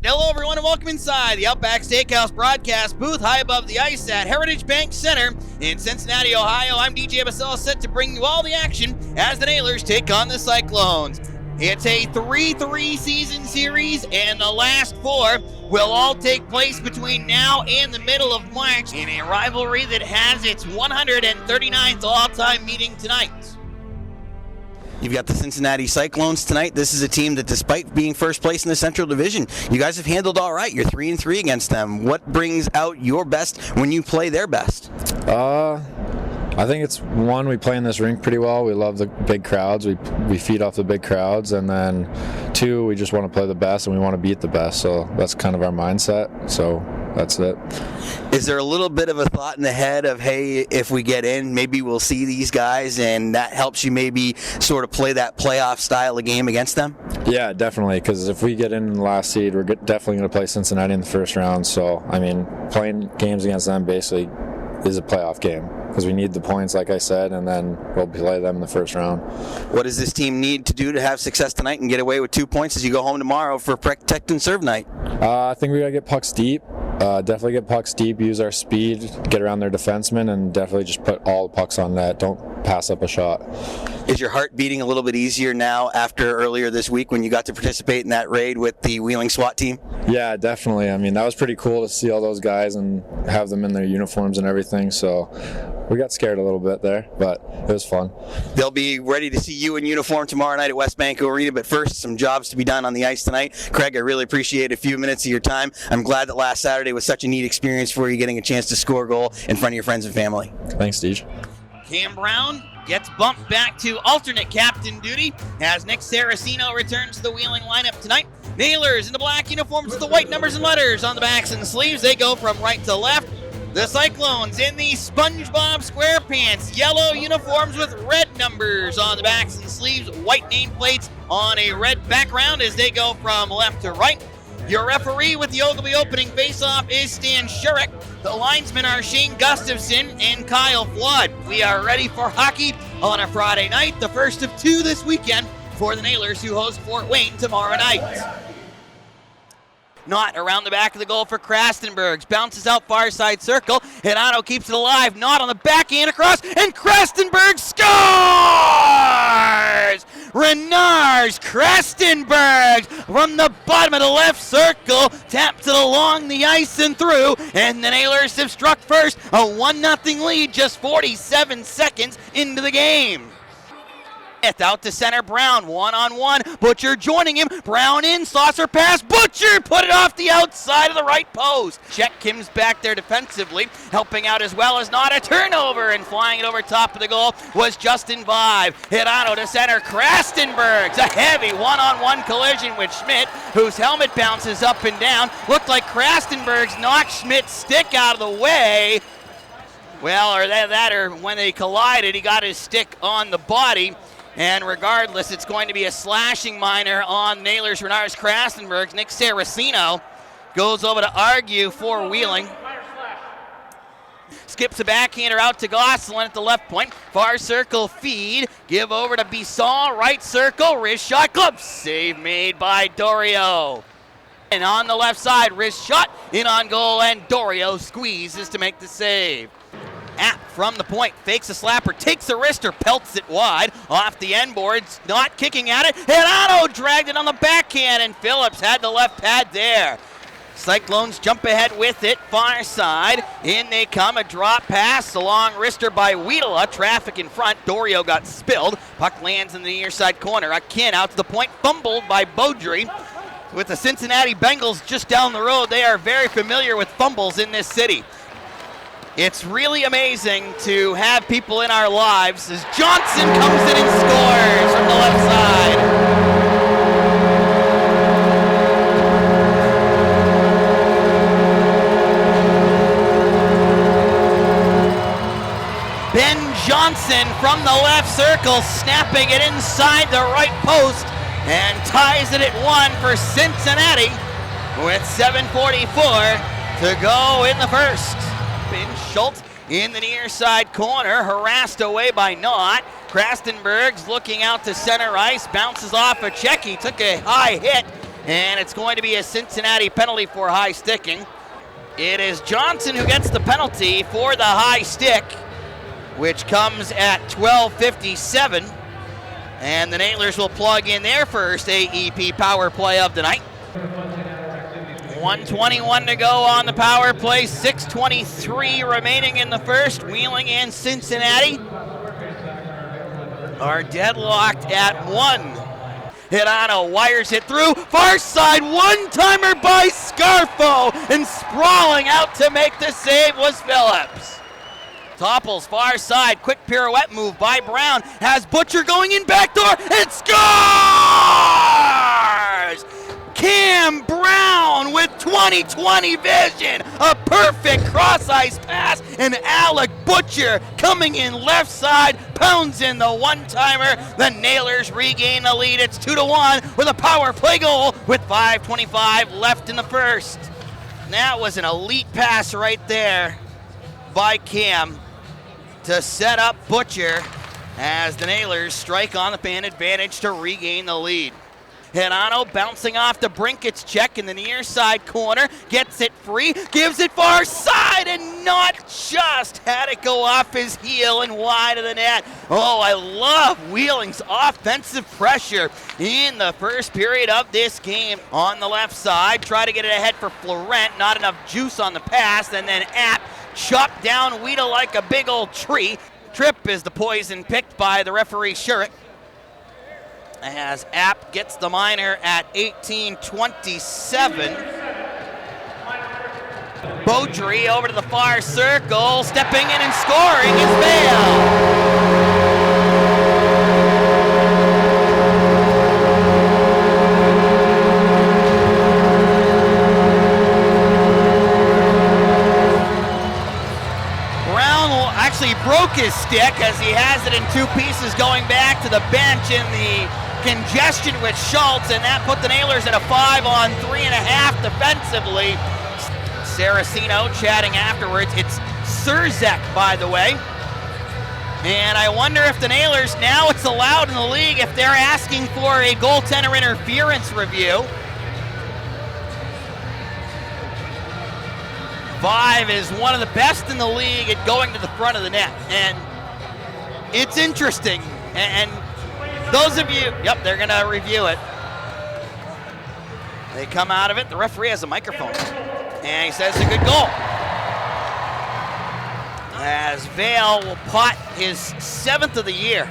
Hello, everyone, and welcome inside the Outback Steakhouse broadcast booth high above the ice at Heritage Bank Center in Cincinnati, Ohio. I'm DJ Bassell, set to bring you all the action as the Nailers take on the Cyclones. It's a 3-3 season series, and the last four will all take place between now and the middle of March in a rivalry that has its 139th all-time meeting tonight. You've got the Cincinnati Cyclones tonight. This is a team that, despite being first place in the Central Division, you guys have handled all right. You're 3-3 against them. What brings out your best when you play their best? I think it's one, we play in this rink pretty well. We love the big crowds. We feed off the big crowds. And then two, we just want to play the best and we want to beat the best. So that's kind of our mindset. So that's it. Is there a little bit of a thought in the head of, hey, if we get in, maybe we'll see these guys, and that helps you maybe sort of play that playoff style of game against them? Yeah, definitely, because if we get in the last seed, we're definitely going to play Cincinnati in the first round. So, I mean, playing games against them basically is a playoff game because we need the points, like I said, and then we'll play them in the first round. What does this team need to do to have success tonight and get away with 2 points as you go home tomorrow for protect and serve night? I think we got to get pucks deep. Definitely get pucks deep, use our speed, get around their defensemen, and definitely just put all the pucks on net. Don't pass up a shot. Is your heart beating a little bit easier now after earlier this week when you got to participate in that raid with the Wheeling SWAT team? Yeah, definitely. I mean, that was pretty cool to see all those guys and have them in their uniforms and everything. So we got scared a little bit there, but it was fun. They'll be ready to see you in uniform tomorrow night at West Bank Arena, but first, some jobs to be done on the ice tonight. Craig, I really appreciate a few minutes of your time. I'm glad that last Saturday was such a neat experience for you, getting a chance to score a goal in front of your friends and family. Thanks, Deej. Cam Brown gets bumped back to alternate captain duty as Nick Saraceno returns to the Wheeling lineup tonight. Nailers in the black uniforms with the white numbers and letters on the backs and sleeves. They go from right to left. The Cyclones in the SpongeBob SquarePants yellow uniforms with red numbers on the backs and sleeves, white nameplates on a red background as they go from left to right. Your referee with the Ogilvy opening faceoff is Stan Shurek. The linesmen are Shane Gustafson and Kyle Flood. We are ready for hockey on a Friday night, the first of two this weekend for the Nailers, who host Fort Wayne tomorrow night. Not around the back of the goal for Krastenbergs. Bounces out far side circle. Hinano keeps it alive. Not on the backhand across. And Krastenberg scores! Renars Krastenbergs from the bottom of the left circle. Taps it along the ice and through. And the Nailers have struck first. A 1-0 lead just 47 seconds into the game. Out to center, Brown, one-on-one. Butcher joining him. Brown in, saucer pass. Butcher put it off the outside of the right post. Check Kim's back there defensively, helping out as well as not a turnover, and flying it over top of the goal was Justin Vive. Hirano to center, Krastenbergs. A heavy one-on-one collision with Schmidt, whose helmet bounces up and down. Looked like Krastenbergs knocked Schmidt's stick out of the way. Well, or that, or when they collided, he got his stick on the body. And regardless, it's going to be a slashing minor on Nailers Renars Krastenbergs. Nick Saraceno goes over to argue for Wheeling. Skips a backhander out to Gosselin at the left point. Far circle feed. Give over to Bisson. Right circle. Wrist shot. Glove save made by Dorio. And on the left side, wrist shot. In on goal, and Dorio squeezes to make the save. App from the point, fakes a slapper, takes a wrister, pelts it wide, off the end boards, not kicking at it. Hirano dragged it on the backhand, and Phillips had the left pad there. Cyclones jump ahead with it, far side. In they come, a drop pass, a long wrister by Wiedela, traffic in front. Dorio got spilled. Puck lands in the near side corner. Akin out to the point, fumbled by Beaudry. With the Cincinnati Bengals just down the road, they are very familiar with fumbles in this city. It's really amazing to have people in our lives as Johnson comes in and scores from the left side. Ben Johnson from the left circle, snapping it inside the right post and ties it at 1 for Cincinnati with 7:44 to go in the first. Ben Schultz in the near side corner, harassed away by Knott. Krastenberg's looking out to center ice, bounces off a check. He took a high hit and it's going to be a Cincinnati penalty for high sticking. It is Johnson who gets the penalty for the high stick, which comes at 12:57. And the Nailers will plug in their first AEP power play of the night. 1:21 to go on the power play, 6:23 remaining in the first. Wheeling and Cincinnati are deadlocked at 1. Hirano wires it through, far side, one-timer by Scarfo, and sprawling out to make the save was Phillips. Topples far side, quick pirouette move by Brown, has Butcher going in backdoor, and scores! Cam Brown with 20/20 vision, a perfect cross-ice pass, and Alec Butcher coming in left side, pounds in the one-timer. The Nailers regain the lead. It's 2-1 with a power play goal with 5:25 left in the first. That was an elite pass right there by Cam to set up Butcher as the Nailers strike on the man advantage to regain the lead. Hirano bouncing off the Brinkets check in the near side corner, gets it free, gives it far side, and not just had it go off his heel and wide of the net. Oh, I love Wheeling's offensive pressure in the first period of this game. On the left side, try to get it ahead for Florent, not enough juice on the pass, and then App chopped down Weeda like a big old tree. Trip is the poison picked by the referee Shurik, as App gets the minor at 18:27. Beaudry over to the far circle, stepping in and scoring is Vale. Actually broke his stick as he has it in two pieces going back to the bench in the congestion with Schultz, and that put the Nailers at a 5-on-3.5 defensively. Saraceno chatting afterwards. It's Surzek, by the way. And I wonder if the Nailers, now it's allowed in the league if they're asking for a goaltender interference review. 5 is one of the best in the league at going to the front of the net, and it's interesting. And those of you, yep, they're going to review it. They come out of it. The referee has a microphone, and he says it's a good goal. As Vale will pot his 7th of the year.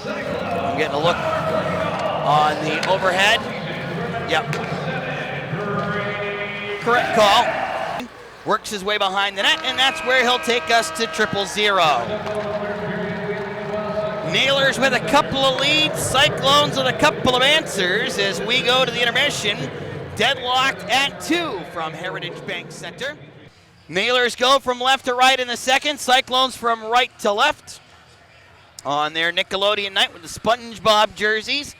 I'm getting a look on the overhead. Yep. Correct call. Works his way behind the net, and that's where he'll take us to 0-0. Nailers with a couple of leads, Cyclones with a couple of answers as we go to the intermission. Deadlocked at 2 from Heritage Bank Center. Nailers go from left to right in the second, Cyclones from right to left on their Nickelodeon night with the SpongeBob jerseys.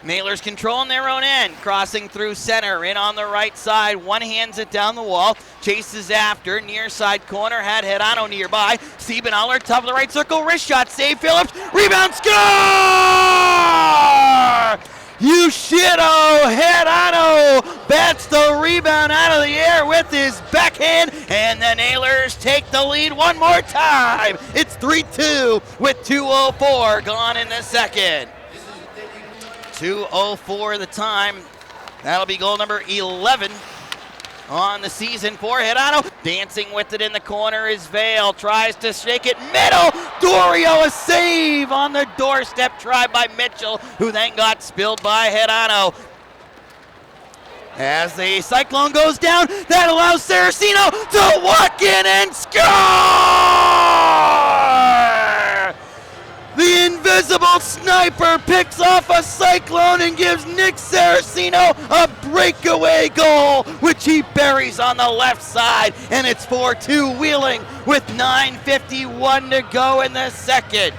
Nailers controlling their own end, crossing through center, in on the right side, one hands it down the wall, chases after, near side corner, had Hirano nearby, Siebenaller, top of the right circle, wrist shot, save Phillips, rebound, score! Yushiro Hirano bats the rebound out of the air with his backhand, and the Nailers take the lead one more time. It's 3-2 with 2:04 gone in the second. 2:04 the time. That'll be goal number 11 on the season for Hirano. Dancing with it in the corner is Vale. Tries to shake it middle. Dorio, a save on the doorstep try by Mitchell, who then got spilled by Hirano. As the Cyclone goes down, that allows Saraceno to walk in and score! The invisible sniper picks off a Cyclone and gives Nick Saraceno a breakaway goal, which he buries on the left side, and it's 4-2 Wheeling with 9:51 to go in the second.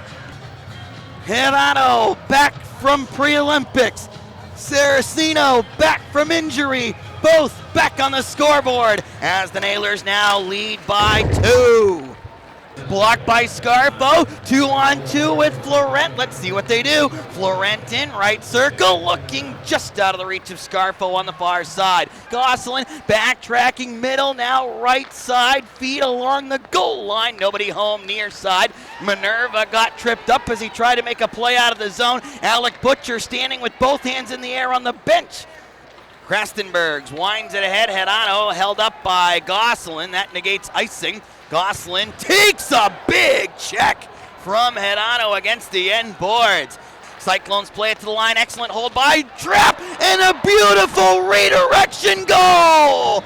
Hirano back from pre-Olympics. Saraceno back from injury, both back on the scoreboard as the Nailers now lead by 2. Blocked by Scarfo, 2-on-2 with Florent. Let's see what they do. Florent in right circle, looking just out of the reach of Scarfo on the far side. Gosselin backtracking middle, now right side, feet along the goal line. Nobody home near side. Minerva got tripped up as he tried to make a play out of the zone. Alec Butcher standing with both hands in the air on the bench. Krastenbergs winds it ahead. Hedano held up by Gosselin. That negates icing. Gosselin takes a big check from Hedano against the end boards. Cyclones play it to the line. Excellent hold by Trapp and a beautiful redirection goal.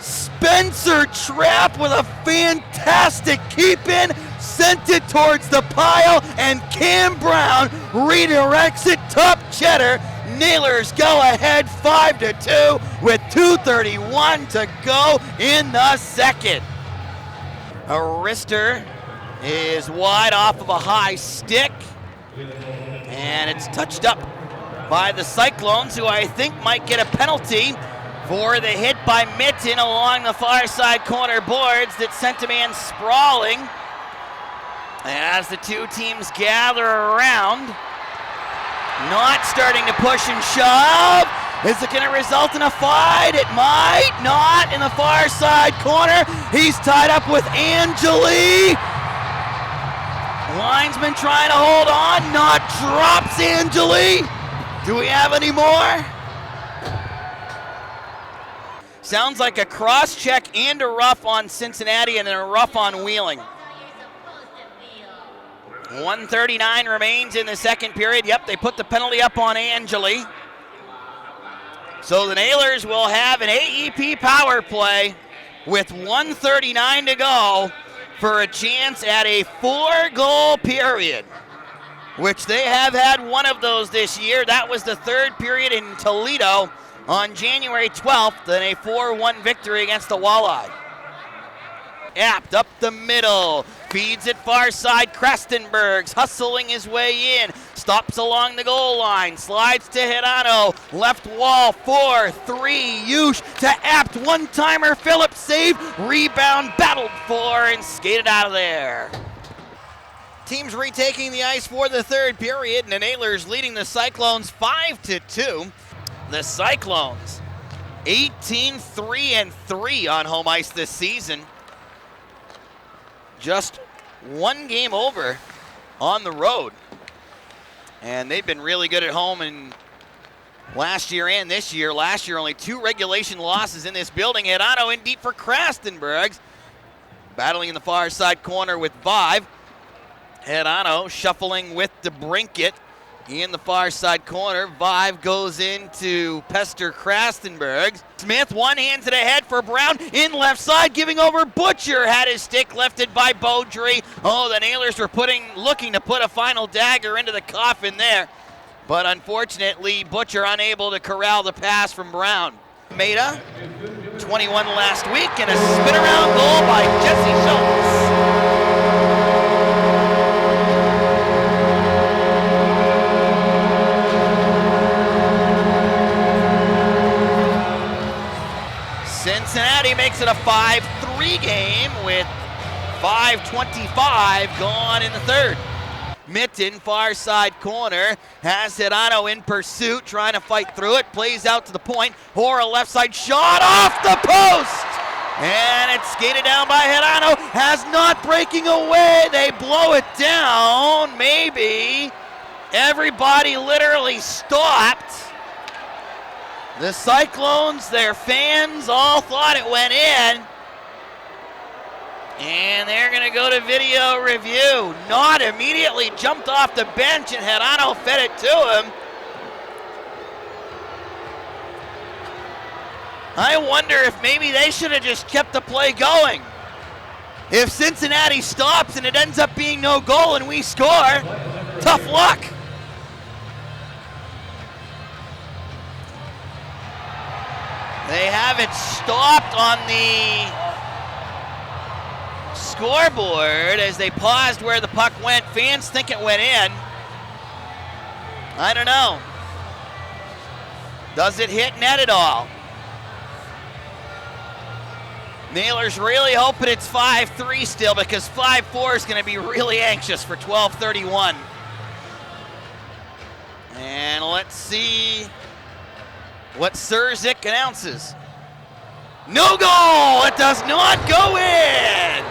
Spencer Trapp with a fantastic keep in. Sent it towards the pile, and Cam Brown redirects it top cheddar. Nailers go ahead 5-2 with 2:31 to go in the second. A wrister is wide off of a high stick, and it's touched up by the Cyclones, who I think might get a penalty for the hit by Mitten along the far side corner boards that sent a man sprawling. As the two teams gather around, not starting to push and shove. Is it going to result in a fight? It might not. In the far side corner, he's tied up with Angeli. Linesman trying to hold on, not drops Angeli. Do we have any more? Sounds like a cross check and a rough on Cincinnati and then a rough on Wheeling. 1:39 remains in the second period. Yep, they put the penalty up on Angeli. So the Nailers will have an AEP power play with 1:39 to go for a chance at a 4-goal period, which they have had one of those this year. That was the third period in Toledo on January 12th in a 4-1 victory against the Walleye. Apt up the middle, feeds it far side. Krastenbergs hustling his way in, stops along the goal line, slides to Hedano, left wall, 4-3, Yush to Apt, one-timer, Phillips save, rebound battled for and skated out of there. Teams retaking the ice for the third period, and the Nailers leading the Cyclones 5-2. The Cyclones 18-3-3 on home ice this season. Just one game over on the road. And they've been really good at home in last year and this year. Last year, only 2 regulation losses in this building. Hedano in deep for Krastenbergs. Battling in the far side corner with Vive. Hedano shuffling with DeBrinket in the far side corner. Vive goes into Pester Krastenbergs. Smith one-hands it ahead for Brown in left side, giving over Butcher. Had his stick lifted by Beaudry. Oh, the Nailers were looking to put a final dagger into the coffin there. But unfortunately, Butcher unable to corral the pass from Brown. Maida, 21 last week, and a spin-around goal by Jesse Schultz. Cincinnati makes it a 5-3 game with 5:25 gone in the third. Mitten, far side corner, has Hedano in pursuit, trying to fight through it, plays out to the point. Hora left side shot off the post! And it's skated down by Hedano, has not breaking away, they blow it down, maybe. Everybody literally stopped. The Cyclones, their fans, all thought it went in. And they're going to go to video review. Not immediately jumped off the bench, and Hedano fed it to him. I wonder if maybe they should have just kept the play going. If Cincinnati stops and it ends up being no goal and we score, tough luck. They have it stopped on the scoreboard as they paused where the puck went. Fans think it went in. I don't know. Does it hit net at all? Nailers really hoping it's 5-3 still, because 5-4 is going to be really anxious for 12:31. And let's see what Surzik announces. No goal! It does not go in!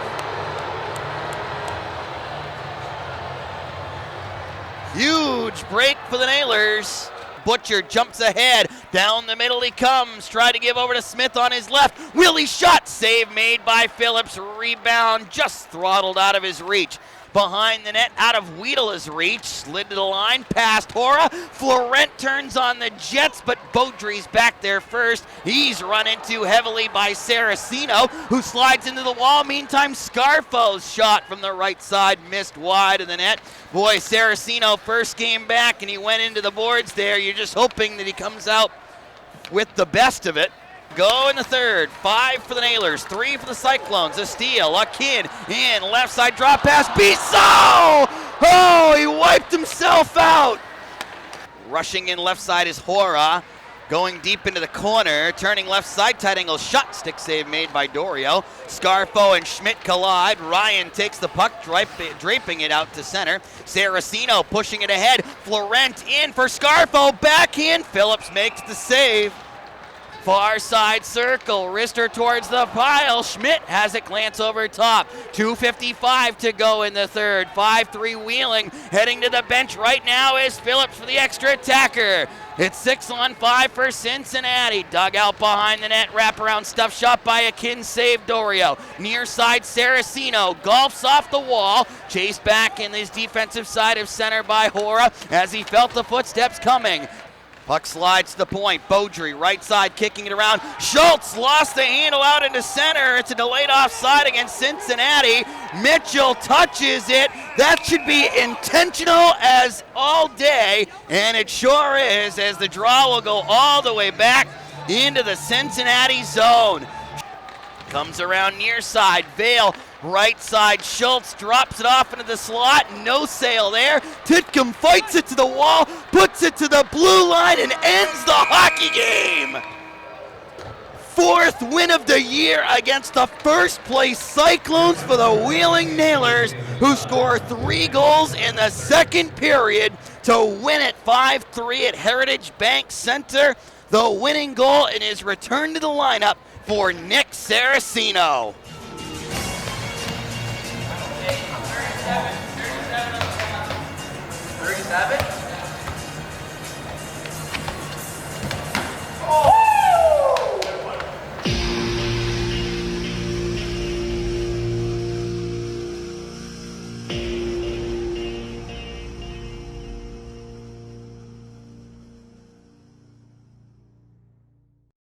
Huge break for the Nailers. Butcher jumps ahead. Down the middle he comes. Try to give over to Smith on his left. Willie shot. Save made by Phillips. Rebound just throttled out of his reach. Behind the net, out of Wiedela's reach. Slid to the line, past Hora. Florent turns on the Jets, but Beaudry's back there first. He's run into heavily by Saraceno, who slides into the wall. Meantime, Scarfo's shot from the right side missed wide of the net. Boy, Saraceno first game back, and he went into the boards there. You're just hoping that he comes out with the best of it. Go in the third. 5 for the Nailers, 3 for the Cyclones. A steal, a kid in, left side drop pass. Bissau! Oh, he wiped himself out. Rushing in left side is Hora. Going deep into the corner, turning left side, tight angle shot. Stick save made by Dorio. Scarfo and Schmidt collide. Ryan takes the puck, draping it out to center. Saraceno pushing it ahead. Florent in for Scarfo. Backhand. Phillips makes the save. Far side circle, wrister towards the pile. Schmidt has it glance over top. 2:55 to go in the third. 5-3 Wheeling. Heading to the bench right now is Phillips for the extra attacker. It's 6-on-5 for Cincinnati. Dug out behind the net. Wraparound stuff shot by Akin. Save Dorio. Near side Saraceno. Golfs off the wall. Chased back in his defensive side of center by Hora as he felt the footsteps coming. Puck slides to the point. Beaudry, right side, kicking it around. Schultz lost the handle out into center. It's a delayed offside against Cincinnati. Mitchell touches it. That should be intentional as all day, and it sure is, as the draw will go all the way back into the Cincinnati zone. Comes around near side. Vale, right side. Schultz drops it off into the slot. No sale there. Titcomb fights it to the wall, puts it to the blue line, and ends the hockey game. 4th win of the year against the first place Cyclones for the Wheeling Nailers, who score 3 goals in the second period to win it 5-3 at Heritage Bank Center. The winning goal in his return to the lineup for Nick Saraceno. 37?